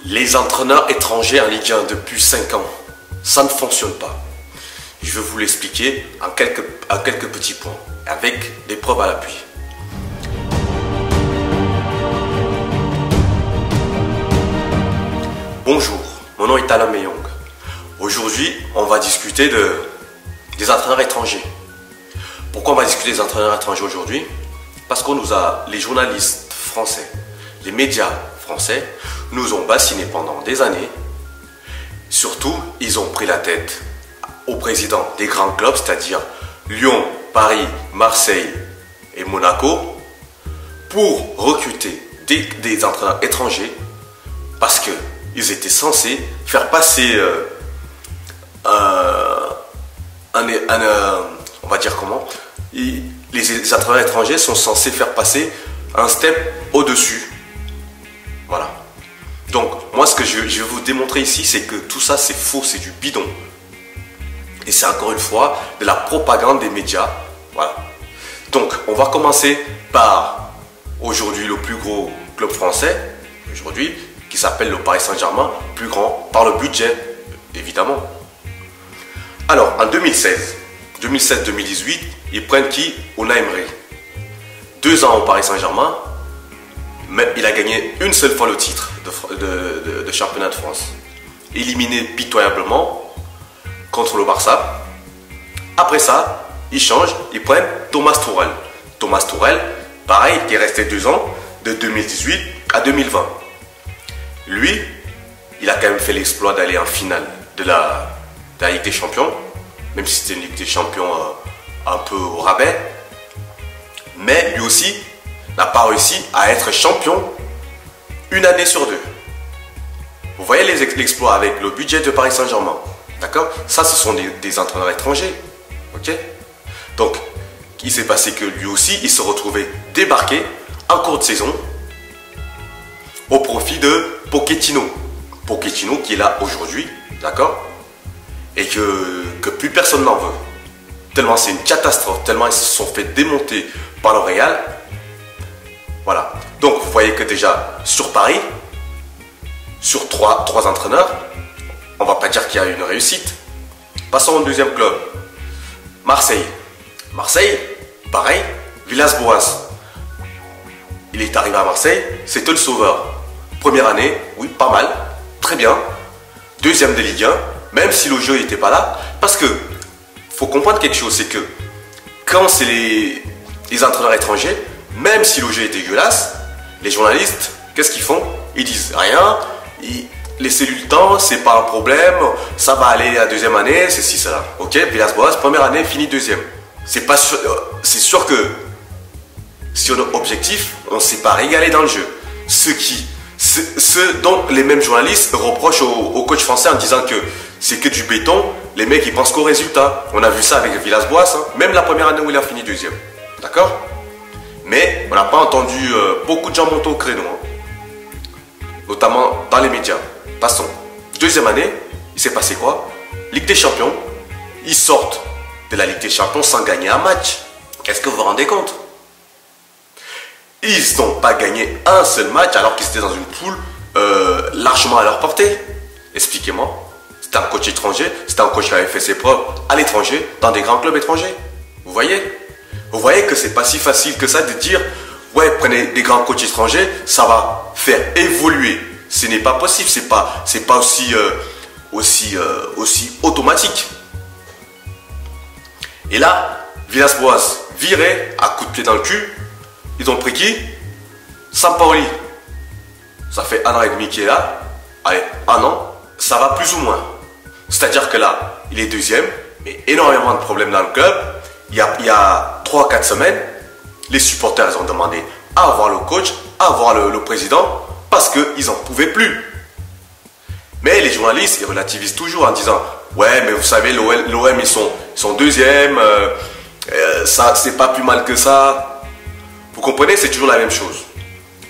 Les entraîneurs étrangers en Ligue 1 depuis 5 ans, ça ne fonctionne pas. Je vais vous l'expliquer en quelques petits points, avec des preuves à l'appui. Bonjour, mon nom est Alain Meyong. Aujourd'hui, on va discuter des entraîneurs étrangers. Pourquoi on va discuter des entraîneurs étrangers aujourd'hui? Parce qu'on nous a, les journalistes français, les médias français, nous ont bassinés pendant des années. Surtout, ils ont pris la tête au président des grands clubs, c'est-à-dire Lyon, Paris, Marseille et Monaco, pour recruter des entraîneurs étrangers parce qu'ils étaient censés faire passer on va dire comment, les entraîneurs étrangers sont censés faire passer un step au-dessus. Voilà. Donc, moi, ce que je vais vous démontrer ici, c'est que tout ça, c'est faux, c'est du bidon. Et c'est encore une fois de la propagande des médias. Voilà. Donc, on va commencer par, aujourd'hui, le plus gros club français, aujourd'hui, qui s'appelle le Paris Saint-Germain, plus grand par le budget, évidemment. Alors, en 2016-2018, ils prennent qui? Unai Emery. 2 ans au Paris Saint-Germain, mais il a gagné une seule fois le titre de championnat de France. Éliminé pitoyablement contre le Barça. Après ça, ils changent, ils prennent Thomas Tuchel. Thomas Tuchel, pareil, qui est resté 2 ans, de 2018 à 2020. Lui, il a quand même fait l'exploit d'aller en finale de la Ligue des Champions, même si c'était une Ligue des Champions un peu au rabais. Mais lui aussi n'a pas réussi à être champion une année sur 2. Vous voyez l'exploit avec le budget de Paris Saint-Germain. D'accord? Ça, ce sont des entraîneurs étrangers. Ok? Donc, il s'est passé que lui aussi, il se retrouvait débarqué en cours de saison au profit de Pochettino. Pochettino qui est là aujourd'hui, d'accord? Et que plus personne n'en veut. Tellement c'est une catastrophe, tellement ils se sont fait démonter par le Real. Voilà. Donc vous voyez que déjà sur Paris, sur trois entraîneurs, on ne va pas dire qu'il y a une réussite. Passons au deuxième club. Marseille. Marseille, pareil, Villas-Boas. Il est arrivé à Marseille, c'était le sauveur. Première année, oui, pas mal, très bien. Deuxième de Ligue 1, même si le jeu n'était pas là. Parce que, faut comprendre quelque chose, c'est que quand c'est les entraîneurs étrangers, même si le jeu est dégueulasse, les journalistes, qu'est-ce qu'ils font? Ils disent rien, laissez-lui le temps, c'est pas un problème, ça va aller à deuxième année, c'est ci, cela. Ok, Villas-Boas, première année, fini deuxième. C'est pas sûr, c'est sûr que sur notre objectif, on ne s'est pas régalé dans le jeu. Ce dont les mêmes journalistes reprochent au coach français en disant que c'est que du béton, les mecs ils pensent qu'au résultat. On a vu ça avec Villas-Boas, hein, même la première année où il a fini deuxième. D'accord? Mais on n'a pas entendu beaucoup de gens monter au créneau, hein, notamment dans les médias. Passons. Deuxième année, il s'est passé quoi? Ligue des Champions. Ils sortent de la Ligue des Champions sans gagner un match. Est-ce que vous vous rendez compte? Ils n'ont pas gagné un seul match alors qu'ils étaient dans une poule largement à leur portée. Expliquez-moi. C'était un coach étranger, c'était un coach qui avait fait ses preuves à l'étranger, dans des grands clubs étrangers. Vous voyez? Vous voyez que c'est pas si facile que ça de dire ouais, prenez des grands coachs étrangers, ça va faire évoluer. Ce n'est pas possible, c'est pas aussi automatique. Et là, Villas-Boas viré à coup de pied dans le cul. Ils ont pris qui? Sampaoli. Ça fait 1 an et demi qu'il est là. Allez, 1 an, ça va plus ou moins. C'est-à-dire que là, il est deuxième, mais énormément de problèmes dans le club. Il y a 3-4 semaines, les supporters ils ont demandé à voir le coach, à voir le président, parce qu'ils n'en pouvaient plus. Mais les journalistes, ils relativisent toujours en disant ouais, mais vous savez, l'OM, ils sont deuxième, ça, c'est pas plus mal que ça. Vous comprenez, c'est toujours la même chose.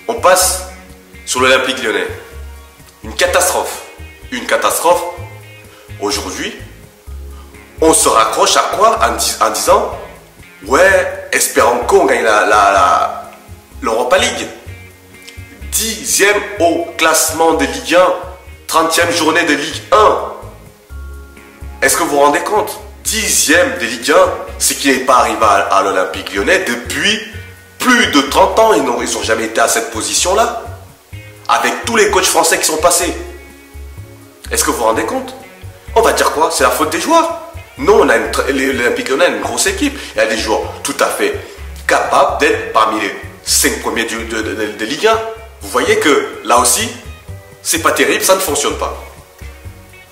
On passe sur l'Olympique Lyonnais. Une catastrophe. Une catastrophe. Aujourd'hui, on se raccroche à quoi en disant ouais, espérons qu'on gagne l'Europa League. 10e au classement de Ligue 1, 30e journée de Ligue 1. Est-ce que vous vous rendez compte? 10e de Ligue 1, c'est qu'il n'est pas arrivé à l'Olympique Lyonnais depuis plus de 30 ans. Ils n'ont jamais été à cette position-là. Avec tous les coachs français qui sont passés. Est-ce que vous vous rendez compte? On va dire quoi? C'est la faute des joueurs? Non, l'Olympique Lyonnais a une grosse équipe. Il y a des joueurs tout à fait capables d'être parmi les 5 premiers de Ligue 1. Vous voyez que là aussi, c'est pas terrible, ça ne fonctionne pas.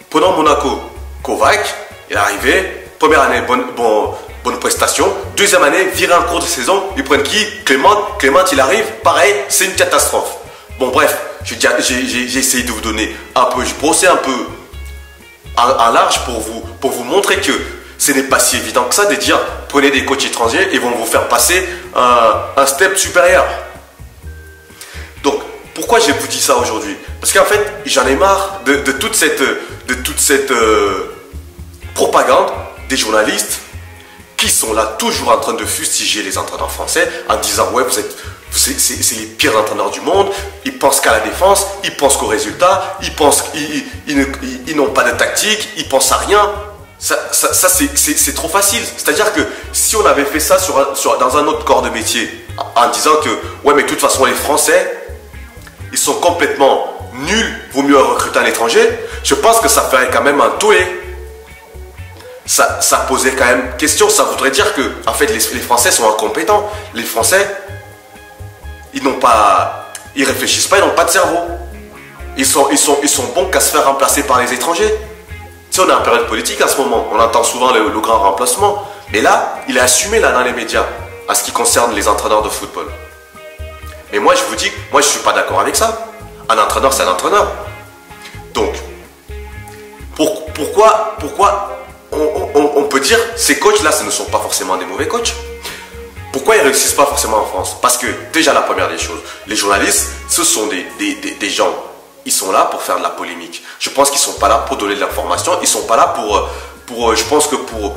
Prenons Monaco. Kovac, il est arrivé, première année, bonne prestation. Deuxième année, viré en cours de saison. Ils prennent qui? Clément, il arrive, pareil, c'est une catastrophe. Bon, bref, j'ai essayé de vous donner un peu, je brossais un peu en large pour vous montrer que ce n'est pas si évident que ça de dire prenez des coachs étrangers et vont vous faire passer un step supérieur. Donc, pourquoi je vous dis ça aujourd'hui? Parce qu'en fait, j'en ai marre de toute cette propagande des journalistes qui sont là toujours en train de fustiger les entraîneurs français en disant ouais, c'est les pires entraîneurs du monde, ils pensent qu'à la défense, ils pensent qu'au résultat, ils n'ont pas de tactique, ils pensent à rien. Ça c'est trop facile. C'est-à-dire que si on avait fait ça dans un autre corps de métier en disant que ouais, mais de toute façon les Français ils sont complètement nuls, vaut mieux recruter un étranger, je pense que ça ferait quand même un tollé. Ça posait quand même question. Ça voudrait dire que en fait les Français sont incompétents. Les Français ils réfléchissent pas, ils n'ont pas de cerveau. Ils sont bons qu'à se faire remplacer par les étrangers. Tu sais, on est en période politique à ce moment, on entend souvent le grand remplacement. Mais là, il est assumé là dans les médias à ce qui concerne les entraîneurs de football. Mais moi je vous dis, moi je suis pas d'accord avec ça. Un entraîneur c'est un entraîneur. Donc, pourquoi on peut dire ces coachs là ce ne sont pas forcément des mauvais coachs? Pourquoi ils ne réussissent pas forcément en France? Parce que déjà la première des choses, les journalistes ce sont des gens, ils sont là pour faire de la polémique. Je pense qu'ils ne sont pas là pour donner de l'information, ils ne sont pas là je pense que pour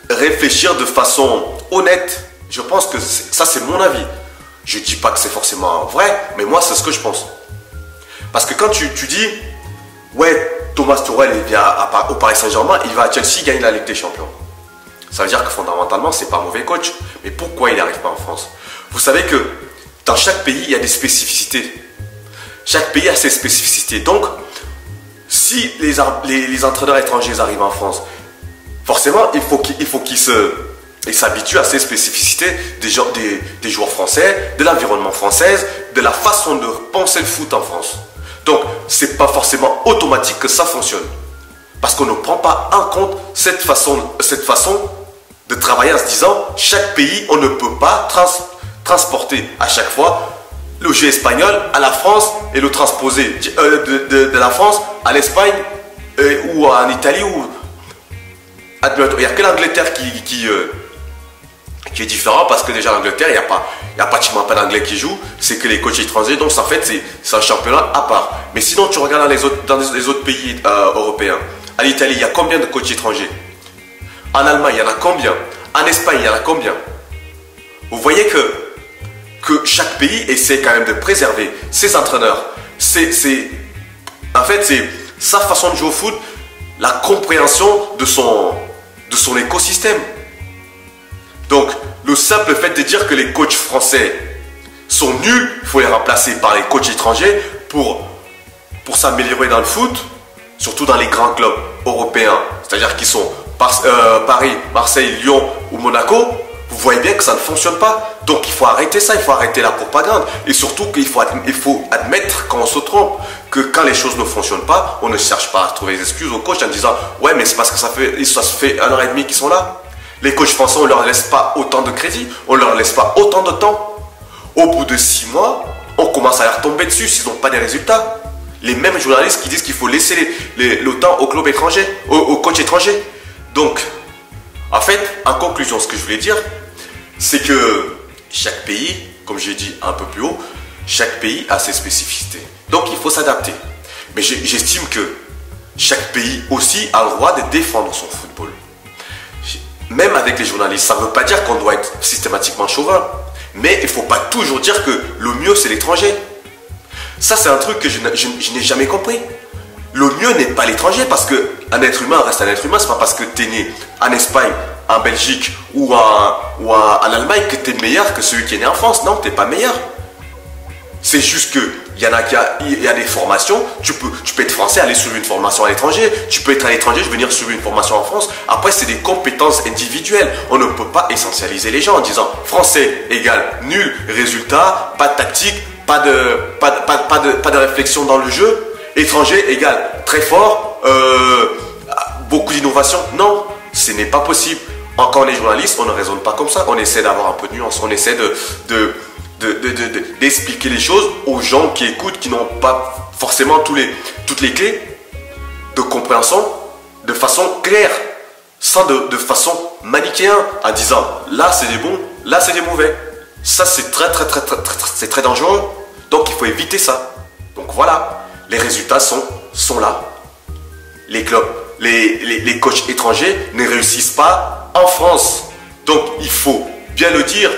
réfléchir de façon honnête. Je pense que ça c'est mon avis. Je ne dis pas que c'est forcément vrai, mais moi c'est ce que je pense. Parce que quand tu dis ouais, Thomas Tuchel il vient au Paris Saint-Germain, il va à Chelsea, il gagne la Ligue des Champions. Ça veut dire que fondamentalement, c'est pas un mauvais coach. Mais pourquoi il n'arrive pas en France? Vous savez que dans chaque pays, il y a des spécificités. Chaque pays a ses spécificités. Donc, si les entraîneurs étrangers arrivent en France, forcément, il faut qu'ils s'habituent à ces spécificités des joueurs français, de l'environnement français, de la façon de penser le foot en France. Donc, ce n'est pas forcément automatique que ça fonctionne. Parce qu'on ne prend pas en compte cette façon de travailler en se disant, chaque pays, on ne peut pas transporter à chaque fois le jeu espagnol à la France et le transposer de la France à l'Espagne ou en Italie. Il n'y a que l'Angleterre qui est différent parce que déjà l'Angleterre, il n'y a pratiquement pas d'anglais qui joue, c'est que les coachs étrangers, donc en fait c'est un championnat à part. Mais sinon tu regardes dans les autres pays européens, en Italie il y a combien de coachs étrangers? En Allemagne il y en a combien? En Espagne il y en a combien? Vous voyez que chaque pays essaie quand même de préserver ses entraîneurs. En fait c'est sa façon de jouer au foot, la compréhension de son écosystème. Donc, le simple fait de dire que les coachs français sont nuls, il faut les remplacer par les coachs étrangers pour s'améliorer dans le foot, surtout dans les grands clubs européens, c'est-à-dire qui sont Paris, Marseille, Lyon ou Monaco, vous voyez bien que ça ne fonctionne pas. Donc, il faut arrêter ça, il faut arrêter la propagande. Et surtout qu'il faut admettre quand on se trompe, que quand les choses ne fonctionnent pas, on ne cherche pas à trouver des excuses aux coachs en disant « Ouais, mais c'est parce que ça se fait 1 an et demi qu'ils sont là ». Les coachs français, on ne leur laisse pas autant de crédit, on ne leur laisse pas autant de temps. Au bout de 6 mois, on commence à leur tomber dessus s'ils n'ont pas des résultats. Les mêmes journalistes qui disent qu'il faut laisser le temps au club étranger, au coach étranger. Donc, en fait, en conclusion, ce que je voulais dire, c'est que chaque pays, comme j'ai dit un peu plus haut, chaque pays a ses spécificités. Donc, il faut s'adapter. Mais j'estime que chaque pays aussi a le droit de défendre son football. Même avec les journalistes, ça ne veut pas dire qu'on doit être systématiquement chauvin. Mais il ne faut pas toujours dire que le mieux, c'est l'étranger. Ça, c'est un truc que je n'ai jamais compris. Le mieux n'est pas l'étranger parce qu'un être humain reste un être humain. C'est pas parce que tu es né en Espagne, en Belgique ou en Allemagne que tu es meilleur que celui qui est né en France. Non, tu n'es pas meilleur. C'est juste que il y a des formations. Tu peux être français, aller suivre une formation à l'étranger. Tu peux être à l'étranger, venir suivre une formation en France. Après, c'est des compétences individuelles. On ne peut pas essentialiser les gens en disant français égale nul, résultat, pas de tactique, pas de réflexion dans le jeu. Étranger égale très fort, beaucoup d'innovation. Non, ce n'est pas possible. Quand on est journaliste, on ne raisonne pas comme ça. On essaie d'avoir un peu de nuance. On essaie d'expliquer les choses aux gens qui écoutent, qui n'ont pas forcément toutes les clés de compréhension de façon claire, sans de façon manichéenne, en disant là c'est des bons, là c'est des mauvais. Ça c'est très dangereux. Donc il faut éviter ça. Donc voilà. Les résultats sont là. Les clubs, les coachs étrangers ne réussissent pas en France. Donc, il faut bien le dire.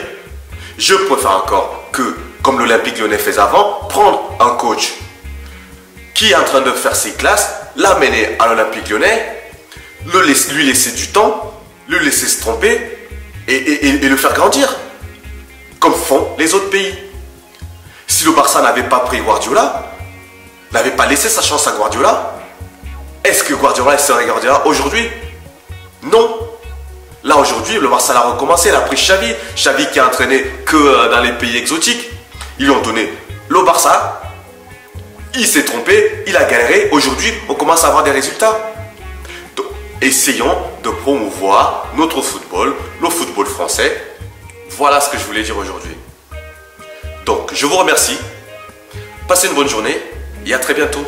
Je préfère encore que, comme l'Olympique Lyonnais faisait avant, prendre un coach qui est en train de faire ses classes, l'amener à l'Olympique Lyonnais, lui laisser du temps, lui laisser se tromper et le faire grandir, comme font les autres pays. Si le Barça n'avait pas pris Guardiola, n'avait pas laissé sa chance à Guardiola, est-ce que Guardiola serait Guardiola aujourd'hui? Non. Là aujourd'hui, le Barça l'a recommencé, il a pris Xavi. Xavi qui a entraîné que dans les pays exotiques. Ils lui ont donné le Barça. Il s'est trompé, il a galéré. Aujourd'hui, on commence à avoir des résultats. Donc, essayons de promouvoir notre football, le football français. Voilà ce que je voulais dire aujourd'hui. Donc, je vous remercie. Passez une bonne journée. Et à très bientôt.